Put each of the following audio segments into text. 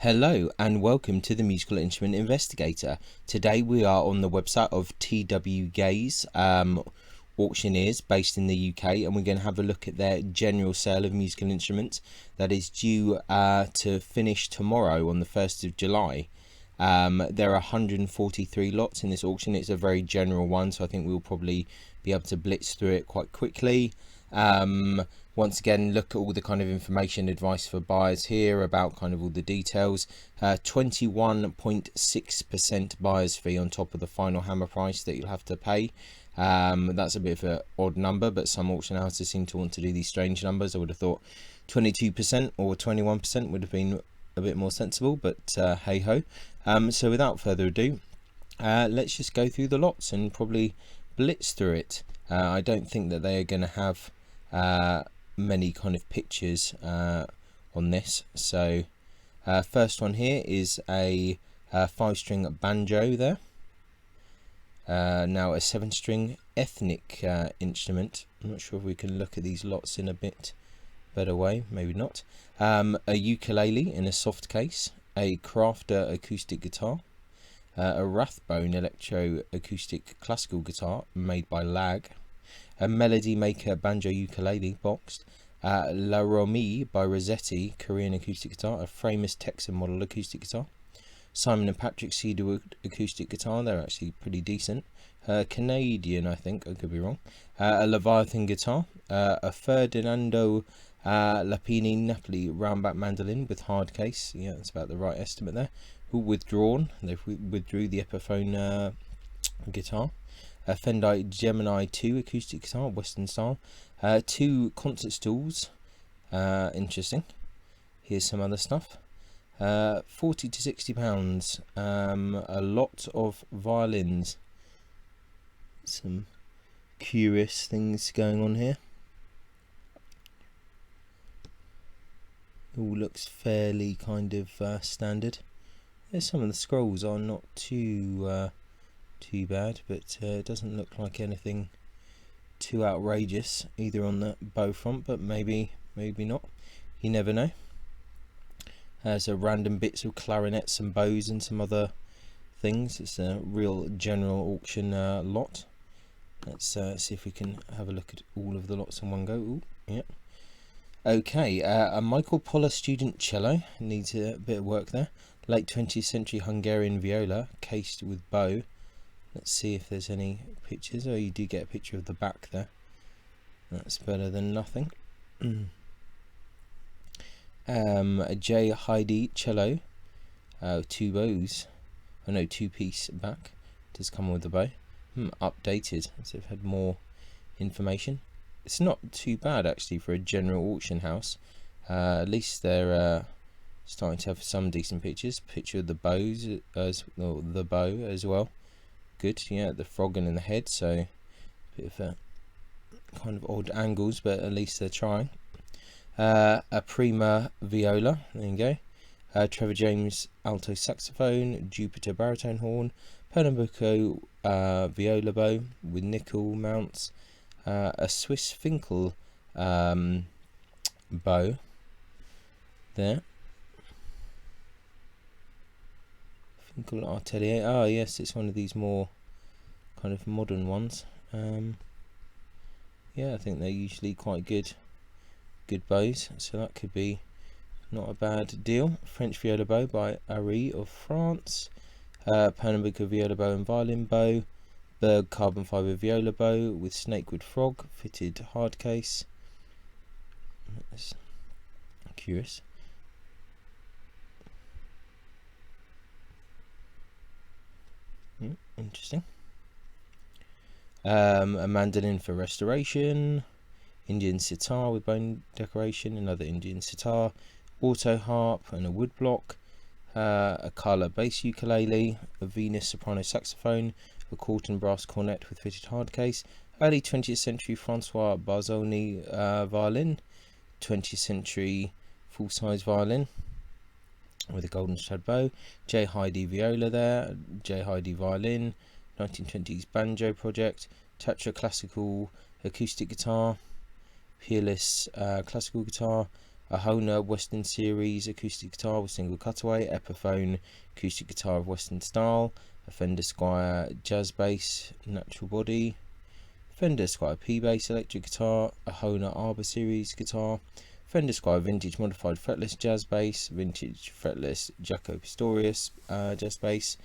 Hello and welcome to the Musical Instrument Investigator. Today we are on the website of TWGAZE Auctioneers based in the UK, and we're going to have a look at their general sale of musical instruments that is due to finish tomorrow on the 1st of July. There are 143 lots in this auction. It's a very general one, so I think we'll probably be able to blitz through it quite quickly. Once again, look at all the kind of information, advice for buyers here about kind of all the details. 21.6% buyer's fee on top of the final hammer price that you'll have to pay. That's a bit of an odd number, but some auction houses seem to want to do these strange numbers. I would have thought 22% or 21% would have been a bit more sensible, but hey ho. So without further ado, let's just go through the lots and probably blitz through it. I don't think that they are going to have many kind of pictures on this. So first one here is a 5-string banjo there. Now a 7-string ethnic instrument. I'm not sure if we can look at these lots in a bit better way, maybe not. A ukulele in a soft case, a Crafter acoustic guitar, a Rathbone electro acoustic classical guitar made by Lag, a Melody Maker banjo ukulele boxed, La Romi by Rossetti Korean acoustic guitar, a Framus Texan model acoustic guitar, Simon and Patrick cedarwood acoustic guitar. They're actually pretty decent. Canadian, I think, I could be wrong. A Leviathan guitar, a Ferdinando Lapini Napoli roundback mandolin with hard case. Yeah, that's about the right estimate there. Withdrawn. They withdrew the Epiphone guitar. A Fender Gemini 2 acoustic guitar, Western style. 2 concert stools. Interesting. Here's some other stuff. 40 to 60 pounds. A lot of violins. Some curious things going on here. All looks fairly kind of standard. There's some of the scrolls are not too bad, but it doesn't look like anything too outrageous either on the bow front, but maybe not, you never know. There's a random bits of clarinets and bows and some other things. It's a real general auction lot. Let's see if we can have a look at all of the lots in one go. Ooh, yeah. Okay, a Michael Poller student cello, needs a bit of work there. Late 20th century Hungarian viola, cased with bow. Let's see if there's any pictures. Oh, you do get a picture of the back there. That's better than nothing. A J. Heidi cello, 2 bows. Oh no, 2-piece back. Does come with the bow. Updated, so they've had more information. It's not too bad actually for a general auction house. At least they're starting to have some decent pictures. Picture of the bows the bow as well. Good, yeah, the frog and the head, so a bit of a kind of odd angles, but at least they're trying. A Prima viola, there you go. Trevor James alto saxophone, Jupiter baritone horn, Pernambuco viola bow with nickel mounts, a Swiss Finkel bow there. Finkel Atelier. Oh yes, it's one of these more kind of modern ones. Yeah, I think they're usually quite good bows, so that could be not a bad deal. French viola bow by Ari of France. Pernambuco viola bow and violin bow. Berg carbon fibre viola bow with snakewood frog fitted hard case. That's curious. Interesting. A mandolin for restoration. Indian sitar with bone decoration. Another Indian sitar. Auto harp and a wood block. A Carla bass ukulele. A Venus soprano saxophone. A Corton brass cornet with fitted hard case. Early 20th century Francois Barzoni violin. 20th century full-size violin with a golden stud bow. J. Heidi viola there. J. Heidi violin. 1920s banjo project. Tatra classical acoustic guitar. Peerless classical guitar. a Hohner Western Series acoustic guitar with single cutaway, Epiphone acoustic guitar of Western style, a Fender Squier jazz bass natural body, Fender Squier P bass electric guitar, a Hohner Arbor Series guitar, Fender Squier vintage modified fretless jazz bass, vintage fretless Jaco Pastorius jazz bass,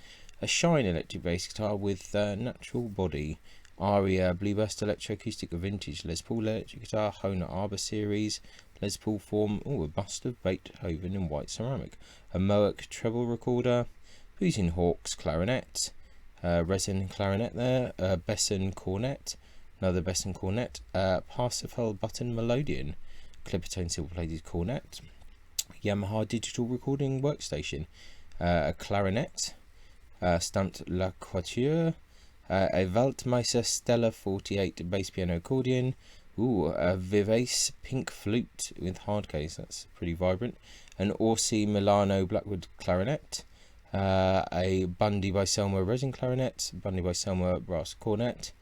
a Shine electric bass guitar with natural body, Aria Blueburst electroacoustic vintage Les Paul electric guitar, Hohner Arbor Series Les Paul form, a bust of Beethoven in white ceramic, a Moak treble recorder, Boosin Hawks clarinet, resin clarinet there, a Besson cornet, another Besson cornet, Parsifal button melodeon, Clippertone silver plated cornet, Yamaha digital recording workstation, a clarinet, stamped La Quatuor, a Waldmeister Stella 48 bass piano accordion, a Vivace pink flute with hard case, that's pretty vibrant, an Orsi Milano Blackwood clarinet, a Bundy by Selma resin clarinet, Bundy by Selma brass cornet,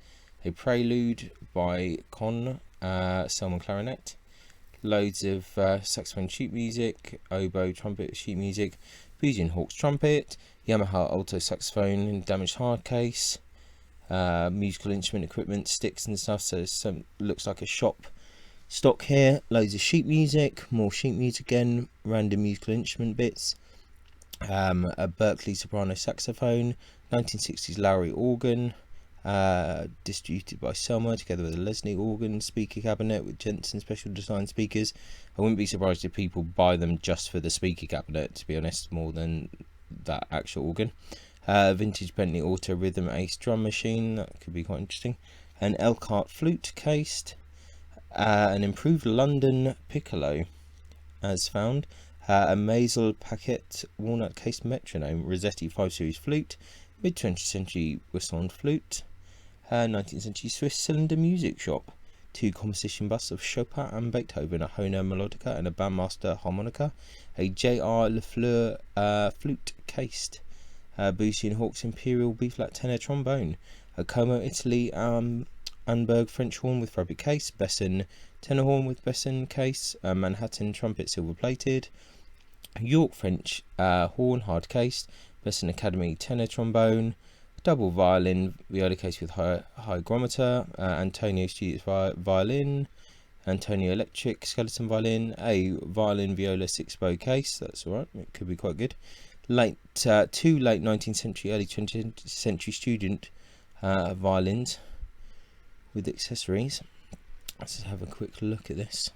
a Prelude by Con Selma clarinet, loads of saxophone sheet music, oboe, trumpet, sheet music, Boosin Hawks trumpet, Yamaha alto saxophone in damaged hard case, musical instrument equipment, sticks and stuff, so some looks like a shop stock here, loads of sheet music, more sheet music again, random musical instrument bits, a Berkeley soprano saxophone, 1960s Lowry organ, distributed by Selma together with a Leslie organ speaker cabinet with Jensen special design speakers. I wouldn't be surprised if people buy them just for the speaker cabinet, to be honest, more than that actual organ. Vintage Bentley Auto Rhythm Ace drum machine, that could be quite interesting. An Elkhart flute cased, an improved London piccolo as found, a Maisel Paquette walnut cased metronome, Rossetti 5 series flute, mid 20th century whistle flute, 19th century Swiss cylinder music shop, 2 composition busts of Chopin and Beethoven, a Hohner melodica and a Bandmaster harmonica, a J.R. Lafleur flute cased, Boosin Hawks Imperial B-flat tenor trombone, a Como Italy Anberg French horn with fabric case, Besson tenor horn with Besson case, Manhattan trumpet silver plated, York French horn hard cased, Besson Academy tenor trombone, double violin viola case with hygrometer, Antonio Studios violin, Antonio Electric skeleton violin, a violin viola 6 bow case, that's alright, it could be quite good. Two late 19th century, early 20th century student violins with accessories. Let's have a quick look at this.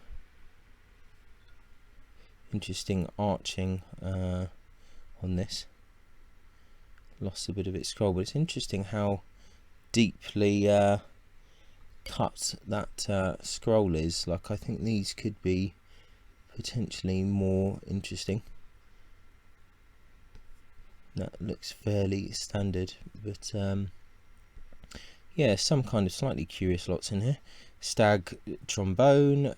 Interesting arching on this. Lost a bit of its scroll, but it's interesting how deeply cut that scroll is. Like, I think these could be potentially more interesting. That looks fairly standard, but yeah, some kind of slightly curious lots in here. Stag trombone,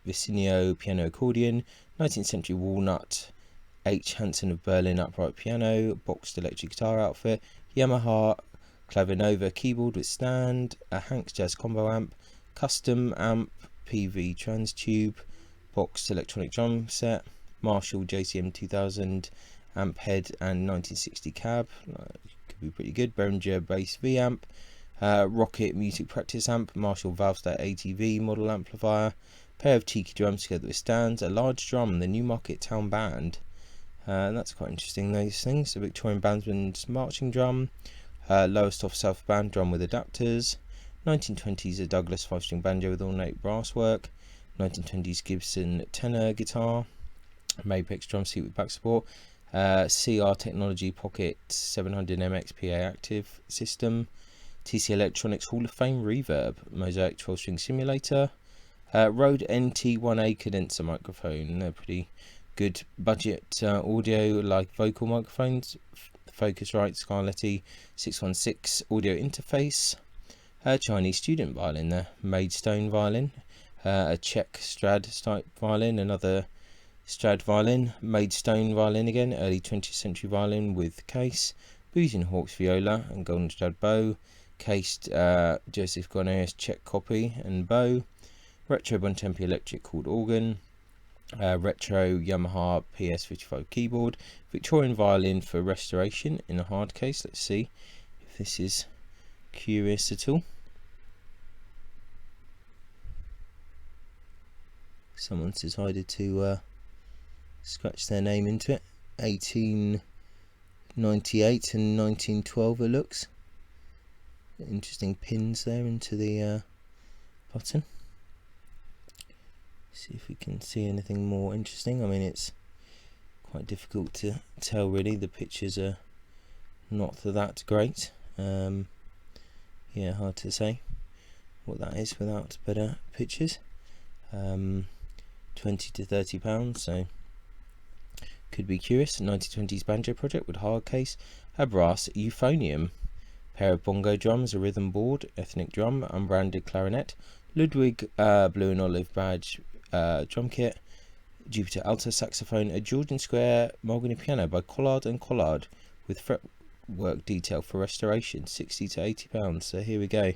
Vicinio piano accordion, 19th century walnut, H. Hansen of Berlin upright piano, boxed electric guitar outfit, Yamaha Clavinova keyboard with stand, a Hanks Jazz combo amp, custom amp, PV trans tube, boxed electronic drum set, Marshall JCM 2000 amp head and 1960 cab, could be pretty good. Behringer bass V amp, Rocket music practice amp, Marshall Valvestat ATV model amplifier, pair of cheeky drums together with stands, a large drum, the Newmarket Town Band, that's quite interesting, those things. A Victorian Bandsman's marching drum, Lowestoft South Band drum with adapters, 1920s a Douglas 5-string banjo with ornate brasswork, 1920s Gibson tenor guitar, Mapex drum seat with back support, CR Technology Pocket 700 MX PA active system, TC Electronics Hall of Fame reverb, Mosaic 12-string simulator, Rode NT1A condenser microphone. They're pretty good budget audio like vocal microphones, Focusrite Scarletti 616 audio interface, Chinese student violin there, Maidstone violin, a Czech Strad type violin, another Strad violin, Maidstone violin again, early 20th century violin with case, Boosin Hawks viola and golden Strad bow, cased Joseph Guarnerius Czech copy and bow, retro Bontempi electric chord organ, retro Yamaha PS55 keyboard, Victorian violin for restoration in a hard case. Let's see if this is curious at all. Someone's decided to scratch their name into it. 1898 and 1912 it looks. Interesting pins there into the button. See if we can see anything more interesting. I mean, it's quite difficult to tell really. The pictures are not that great. Yeah, hard to say what that is without better pictures. 20 to 30 pounds, so could be curious. 1920s banjo project with hard case, a brass euphonium, pair of bongo drums, a rhythm board, ethnic drum, unbranded clarinet, Ludwig blue and olive badge drum kit, Jupiter alto saxophone, a Georgian square mahogany piano by Collard and Collard with fretwork detail for restoration, 60 to 80 pounds. So here we go,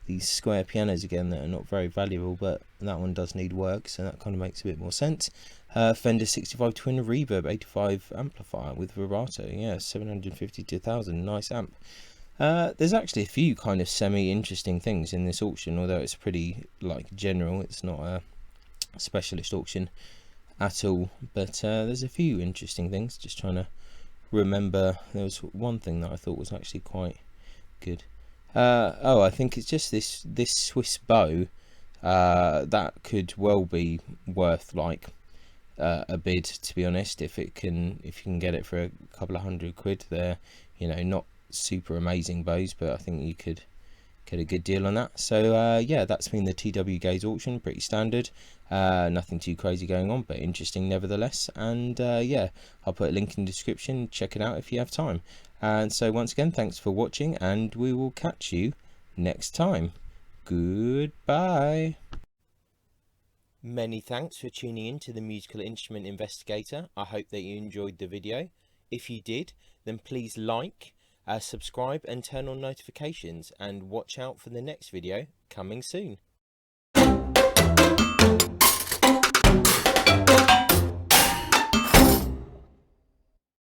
these square pianos again that are not very valuable, but that one does need work, so that kind of makes a bit more sense. Fender 65 twin reverb 85 amplifier with vibrato, yeah, 750 to 1000, nice amp. There's actually a few kind of semi-interesting things in this auction, although it's pretty like general, it's not a specialist auction at all, but there's a few interesting things. Just trying to remember, there was one thing that I thought was actually quite good. Oh, I think it's just this Swiss bow that could well be worth like a bid, to be honest, if you can get it for a couple of £100. They're, you know, not super amazing bows, but I think you could get a good deal on that. So yeah, that's been the TWGAZE auction, pretty standard, nothing too crazy going on, but interesting nevertheless. And yeah, I'll put a link in the description, check it out if you have time. And so once again, thanks for watching, and we will catch you next time. Goodbye. Many thanks for tuning in to the Musical Instrument Investigator. I hope that you enjoyed the video. If you did, then please like, subscribe and turn on notifications, and watch out for the next video coming soon.